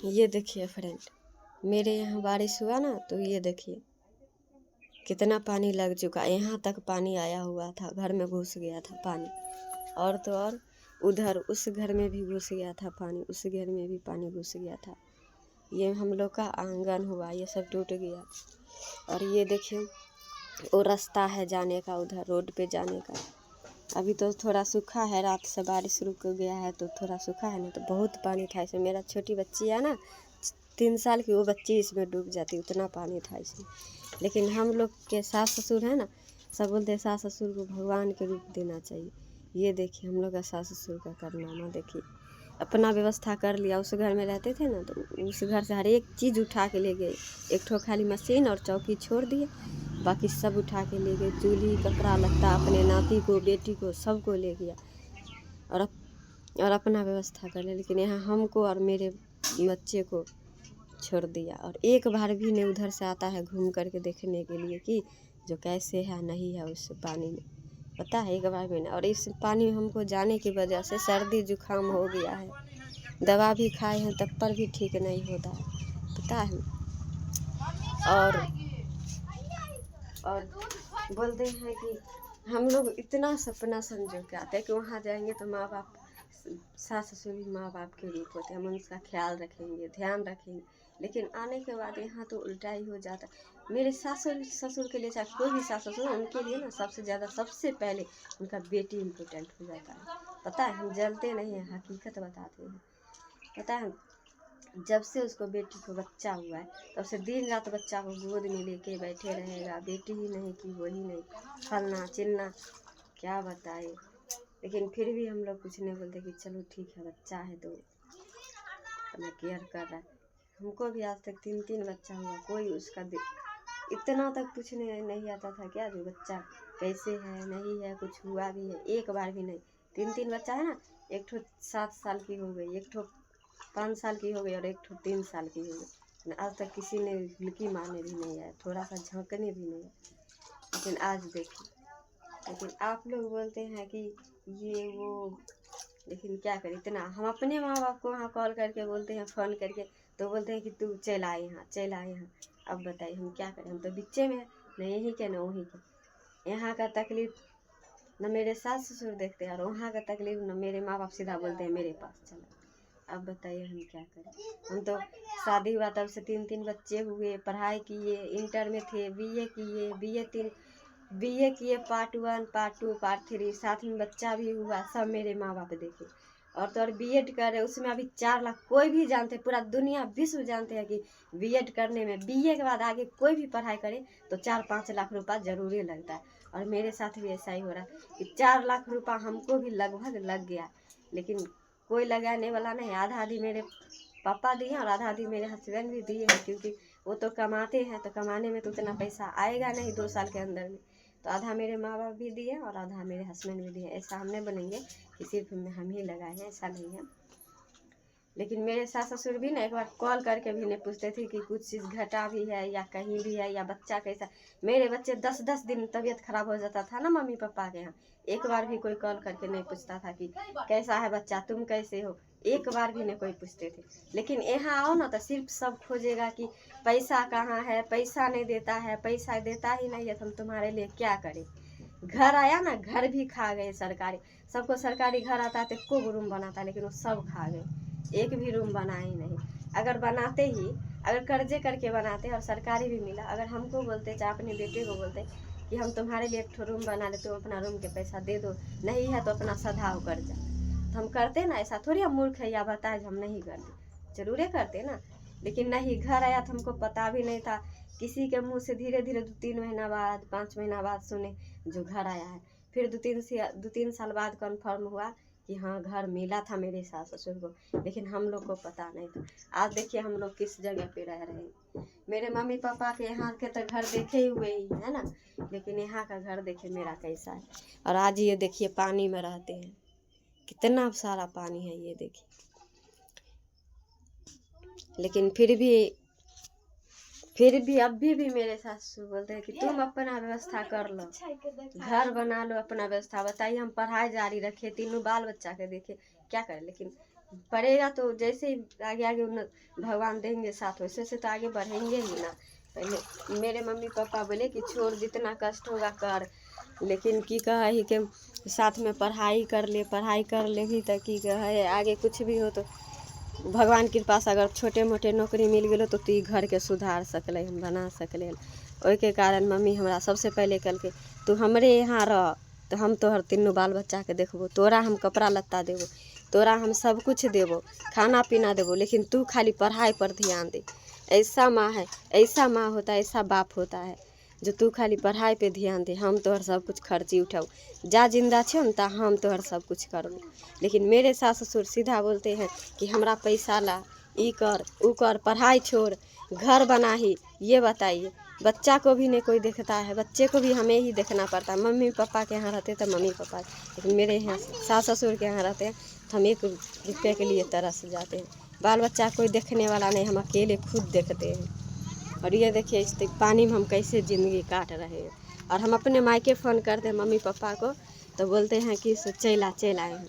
ये देखिए फ्रेंड, मेरे यहाँ बारिश हुआ ना, तो ये देखिए कितना पानी लग चुका। यहाँ तक पानी आया हुआ था, घर में घुस गया था पानी। और तो और उधर उस घर में भी घुस गया था पानी, उस घर में भी पानी घुस गया था। ये हम लोग का आंगन हुआ, ये सब टूट गया। और ये देखिए वो रास्ता है जाने का, उधर रोड पे जाने का। अभी तो थोड़ा सूखा है, रात से बारिश रुक गया है तो थोड़ा सूखा है, नहीं तो बहुत पानी था इसमें। मेरा छोटी बच्ची है ना, 3 साल की, वो बच्ची इसमें डूब जाती, उतना पानी था इसमें। लेकिन हम लोग के सास ससुर है ना, सब बोलते हैं सास ससुर को भगवान के रूप देना चाहिए। ये देखिए हम लोग का सास ससुर का कारनामा देखिए, अपना व्यवस्था कर लिया। उस घर में रहते थे ना, तो उस घर से हर एक चीज़ उठा के ले गए। एक ठो खाली मशीन और चौकी छोड़ दिए, बाकी सब उठा के ले गए। चूल्ही, कपड़ा लत्ता, अपने नाती को, बेटी को, सबको ले गया और अपना व्यवस्था कर लिया। लेकिन यहाँ हमको और मेरे बच्चे को छोड़ दिया। और एक बार भी नहीं उधर से आता है घूम करके देखने के लिए कि जो कैसे है नहीं है उस पानी में, पता है एक बार भी नहीं। और इस पानी में हमको जाने की वजह से सर्दी जुकाम हो गया है, दवा भी खाए हैं तब पर भी ठीक नहीं होता है, पता है। और बोलते हैं कि हम लोग इतना सपना संजो के आते हैं कि वहाँ जाएंगे तो माँ बाप, सास ससुर भी माँ बाप के रूप होते हैं, हम उनका ख्याल रखेंगे, ध्यान रखेंगे। लेकिन आने के बाद यहाँ तो उल्टा ही हो जाता है। मेरे सास ससुर के लिए, चाहे कोई भी सास ससुर, उनके लिए ना सबसे ज़्यादा, सबसे पहले उनका बेटी इम्पोर्टेंट हो जाता है। पता है, हम जलते नहीं हैं, हकीकत बताते हैं। पता है, जब से उसको बेटी को बच्चा हुआ है तब से दिन रात बच्चा को गोद में लेके बैठे रहेगा। बेटी ही नहीं कि वो ही नहीं, फलना चिलना, क्या बताए। लेकिन फिर भी हम लोग कुछ नहीं बोलते कि चलो ठीक है, बच्चा है तो अपना केयर कर रहा है। हमको भी आज तक 3 बच्चा हुआ, कोई उसका इतना तक पूछने नहीं आता था क्या जो बच्चा कैसे है, नहीं है, कुछ हुआ भी है, एक बार भी नहीं। 3 बच्चा है ना, एक ठो 7 साल की हो गई, एक ठो 5 साल की हो गई और एक ठो 3 साल की हो गई। आज तक किसी ने हुल्की मारने भी नहीं आया, थोड़ा सा झांकने भी नहीं आया। लेकिन आज देखिए, लेकिन आप लोग बोलते हैं कि ये वो, लेकिन क्या करें, इतना हम अपने माँ बाप को वहाँ कॉल करके बोलते हैं, फ़ोन करके, तो बोलते हैं कि तू चल आए यहाँ, चल आए यहाँ। अब बताइए हम क्या करें, हम तो बिच्चे में है, न यहीं के न वहीं के। यहाँ का तकलीफ न मेरे सास ससुर देखते हैं, और वहाँ का तकलीफ न मेरे माँ बाप सीधा बोलते हैं मेरे पास चला। अब बताइए हम क्या करें। हम तो शादी हुआ तब से 3 बच्चे हुए, पढ़ाई किए, इंटर में थे, बीए किए, बीए किए, पार्ट 1, पार्ट 2, पार्ट 3, साथ में बच्चा भी हुआ, सब मेरे माँ बाप देखे। और तो और बीएड कर रहे, उसमें अभी 4 लाख, कोई भी जानते, पूरा दुनिया विश्व जानते हैं कि बीएड करने में, बीए के बाद आगे कोई भी पढ़ाई करे तो 4-5 लाख रुपया जरूरी लगता है। और मेरे साथ भी ऐसा ही हो रहा है कि 4 लाख रुपया हमको भी लगभग लग गया। लेकिन कोई लगाने वाला नहीं, आधा आधी मेरे पापा दिए और आधा आधी मेरे हस्बैंड भी दिए हैं, क्योंकि वो तो कमाते हैं, तो कमाने में तो उतना पैसा आएगा नहीं 2 साल के अंदर में। तो आधा मेरे माँ बाप भी दिए और आधा मेरे हस्बैंड भी दिए। ऐसा हम नहीं बनेंगे कि सिर्फ हम ही लगाए हैं, ऐसा नहीं है। लेकिन मेरे सास ससुर भी ना एक बार कॉल करके भी नहीं पूछते थे कि कुछ चीज़ घटा भी है या कहीं भी है या बच्चा कैसा। मेरे बच्चे 10-10 दिन तबीयत खराब हो जाता था ना मम्मी पापा के यहाँ, एक बार भी कोई कॉल करके नहीं पूछता था कि कैसा है बच्चा, तुम कैसे हो, एक बार भी नहीं कोई पूछते थे। लेकिन यहाँ आओ ना तो सिर्फ सब खोजेगा कि पैसा कहाँ है, पैसा नहीं देता है, पैसा देता ही नहीं है तो हम तुम्हारे लिए क्या करें। घर आया ना, घर भी खा गए सरकारी, सबको सरकारी घर आता है तो एको रूम बनाता है, लेकिन वो सब खा गए, एक भी रूम बनाए ही नहीं। अगर बनाते ही, अगर कर्जे करके बनाते और सरकारी भी मिला, अगर हमको बोलते चाहे अपने बेटे को बोलते कि हम तुम्हारे लिए एक रूम बना ले, तुम अपना रूम के पैसा दे दो, नहीं है तो अपना सधाओ कर्जा, तो हम करते ना। ऐसा थोड़ी हम मूर्ख है या बताए जो हम नहीं करते, जरूर करते ना। लेकिन नहीं, घर आया तो हमको पता भी नहीं था, किसी के मुंह से धीरे धीरे 2-3 महीना बाद, 5 महीना बाद सुने जो घर आया है। फिर 2-3 साल बाद कन्फर्म हुआ कि हाँ घर मिला था मेरे सास ससुर को, लेकिन हम लोग को पता नहीं था। आज देखिए हम लोग किस जगह पे रह रहे हैं। मेरे मम्मी पापा के यहाँ के तो घर देखे हुए ही है ना, लेकिन यहाँ का घर देखिए मेरा कैसा है। और आज ये देखिए पानी में रहते हैं, कितना सारा पानी है ये देखिए। लेकिन फिर भी अभी भी मेरे सासू बोलते हैं कि तुम अपना व्यवस्था कर लो, घर बना लो, अपना व्यवस्था। बताइए हम पढ़ाई जारी रखे, 3 बाल बच्चा के देखे, क्या करें। लेकिन पड़ेगा तो जैसे ही आगे आगे भगवान देंगे साथ, वैसे से तो आगे बढ़ेंगे ही ना। पहले मेरे मम्मी पापा बोले कि छोड़, जितना कष्ट होगा कर, लेकिन की कहा ही के साथ में पढ़ाई कर ले, पढ़ाई कर लेगी तो की कहे आगे कुछ भी हो तो भगवान कृपा से अगर छोटे मोटे नौकरी मिल गलो तो तू घर के सुधार सकले, हम बना सकले। ओहि के कारण मम्मी हमरा सबसे पहले कहलकै तू हमरे यहाँ रह, तो हम तोहर तीनों बाल बच्चा के देखबो, तोरा हम कपड़ा लत्ता देबो, तोरा हम सब कुछ देबो, खाना पीना देबो, लेकिन तू खाली पढ़ाई पर ध्यान दे। ऐसा माँ है, ऐसा माँ होता है, ऐसा बाप होता है जो तू खाली पढ़ाई पे ध्यान दे, हम तोहर सब कुछ खर्ची उठाऊ, जा जिंदा छो न ता हम तोहर सब कुछ करबो। लेकिन मेरे सास ससुर सीधा बोलते हैं कि हमरा पैसा ला, ई कर ऊ कर, पढ़ाई छोड़, घर बना ही। ये बताइए, बच्चा को भी नहीं कोई देखता है, बच्चे को भी हमें ही देखना पड़ता है। मम्मी पापा के यहाँ रहते तो मम्मी पापा, लेकिन मेरे यहाँ सास ससुर के यहाँ रहते हैं तो हम 1 रुपये के लिए तरस जाते हैं। बाल बच्चा कोई देखने वाला नहीं, हम अकेले खुद देखते हैं। और ये देखिए इस पानी में हम कैसे ज़िंदगी काट रहे हैं। और हम अपने मायके फ़ोन करते हैं मम्मी पापा को तो बोलते हैं कि चल आए हैं।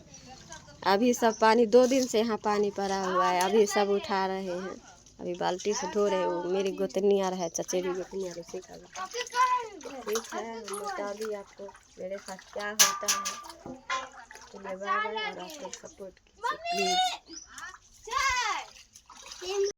अभी सब पानी 2 दिन से यहाँ पानी पड़ा हुआ है, अभी सब उठा रहे हैं, अभी बाल्टी से धो रहे। वो मेरी गोतनी आ रहा है, चचेरी गोतनी आ रही है। ठीक है, हम बता दी आपको मेरे साथ क्या होता है। तो बाय बाय, और आप लोग सपोर्ट कीजिए प्लीज़।